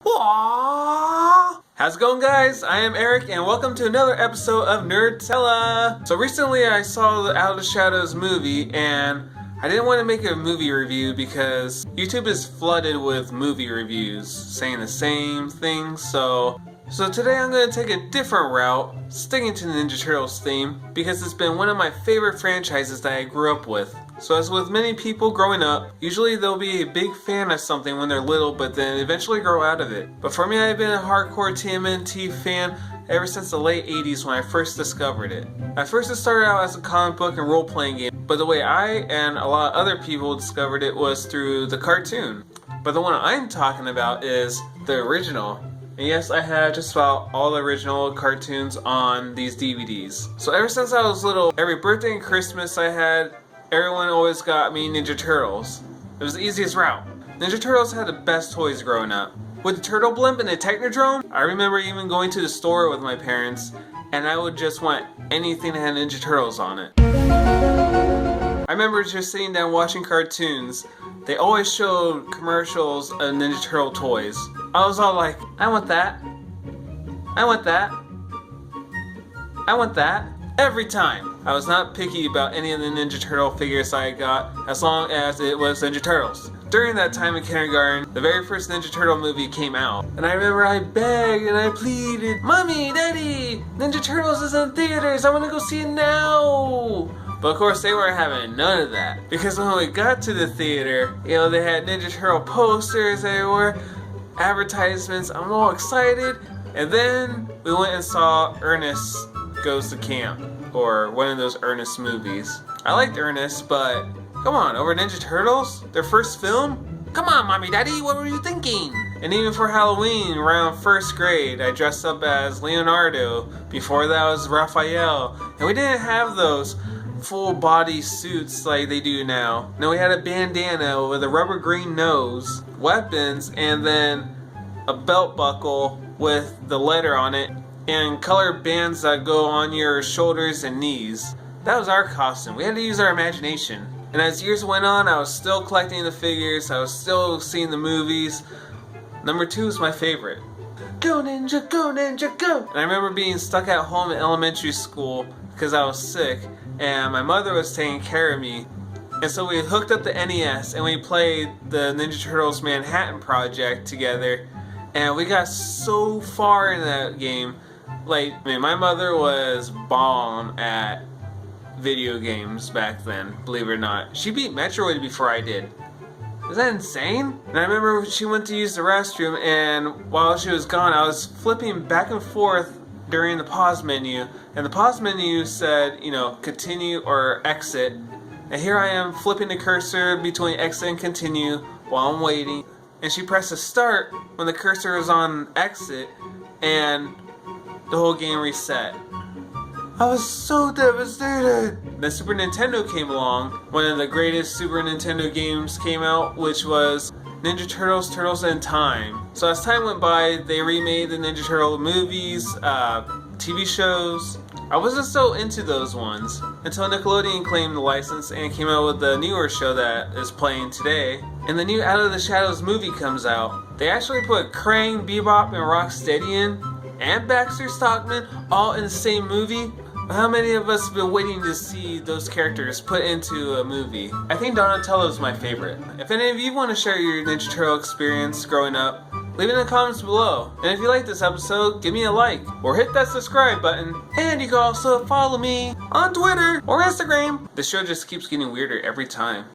How's it going, guys? I am Eric and welcome to another episode of NERDTELLA. So recently I saw the Out of the Shadows movie and I didn't want to make a movie review because YouTube is flooded with movie reviews saying the same thing. So today I'm going to take a different route, sticking to the Ninja Turtles theme because it's been one of my favorite franchises that I grew up with. So as with many people growing up, usually they'll be a big fan of something when they're little but then eventually grow out of it. But for me, I've been a hardcore TMNT fan ever since the late 80s when I first discovered it. At first it started out as a comic book and role-playing game, but the way I and a lot of other people discovered it was through the cartoon. But the one I'm talking about is the original. And yes, I have just about all the original cartoons on these DVDs. So ever since I was little, every birthday and Christmas I had, everyone always got me Ninja Turtles. It was the easiest route. Ninja Turtles had the best toys growing up. With the Turtle Blimp and the Technodrome, I remember even going to the store with my parents and I would just want anything that had Ninja Turtles on it. I remember just sitting down watching cartoons. They always showed commercials of Ninja Turtle toys. I was all like, I want that. I want that. I want that. Every time. I was not picky about any of the Ninja Turtle figures I got as long as it was Ninja Turtles. During that time in kindergarten, the very first Ninja Turtle movie came out. And I remember I begged and I pleaded, Mommy, Daddy, Ninja Turtles is in theaters, I want to go see it now. But of course they weren't having none of that. Because when we got to the theater, you know, they had Ninja Turtle posters everywhere, advertisements, I'm all excited. And then we went and saw Ernest Goes to Camp, or one of those Ernest movies. I liked Ernest, but come on, over Ninja Turtles? Their first film? Come on, Mommy, Daddy, what were you thinking? And even for Halloween, around first grade, I dressed up as Leonardo. Before that was Raphael. And we didn't have those full body suits like they do now. No, we had a bandana with a rubber green nose, weapons, and then a belt buckle with the letter on it, and colored bands that go on your shoulders and knees. That was our costume. We had to use our imagination. And as years went on, I was still collecting the figures, I was still seeing the movies. Number 2 is my favorite. Go Ninja, go Ninja, go! And I remember being stuck at home in elementary school because I was sick and my mother was taking care of me. And so we hooked up the NES and we played the Ninja Turtles Manhattan Project together. And we got so far in that game. Like, I mean, my mother was bomb at video games back then, believe it or not. She beat Metroid before I did. Is that insane? And I remember she went to use the restroom and while she was gone, I was flipping back and forth during the pause menu. And the pause menu said, you know, continue or exit. And here I am flipping the cursor between exit and continue while I'm waiting. And she pressed the start when the cursor was on exit and the whole game reset. I was so devastated. The Super Nintendo came along. One of the greatest Super Nintendo games came out, which was Ninja Turtles, Turtles in Time. So as time went by, they remade the Ninja Turtle movies, TV shows. I wasn't so into those ones until Nickelodeon claimed the license and came out with the newer show that is playing today. And the new Out of the Shadows movie comes out. They actually put Krang, Bebop, and Rocksteady and Baxter Stockman all in the same movie. How many of us have been waiting to see those characters put into a movie? I think Donatello is my favorite. If any of you want to share your Ninja Turtle experience growing up, leave it in the comments below. And if you like this episode, give me a like or hit that subscribe button. And you can also follow me on Twitter or Instagram. The show just keeps getting weirder every time.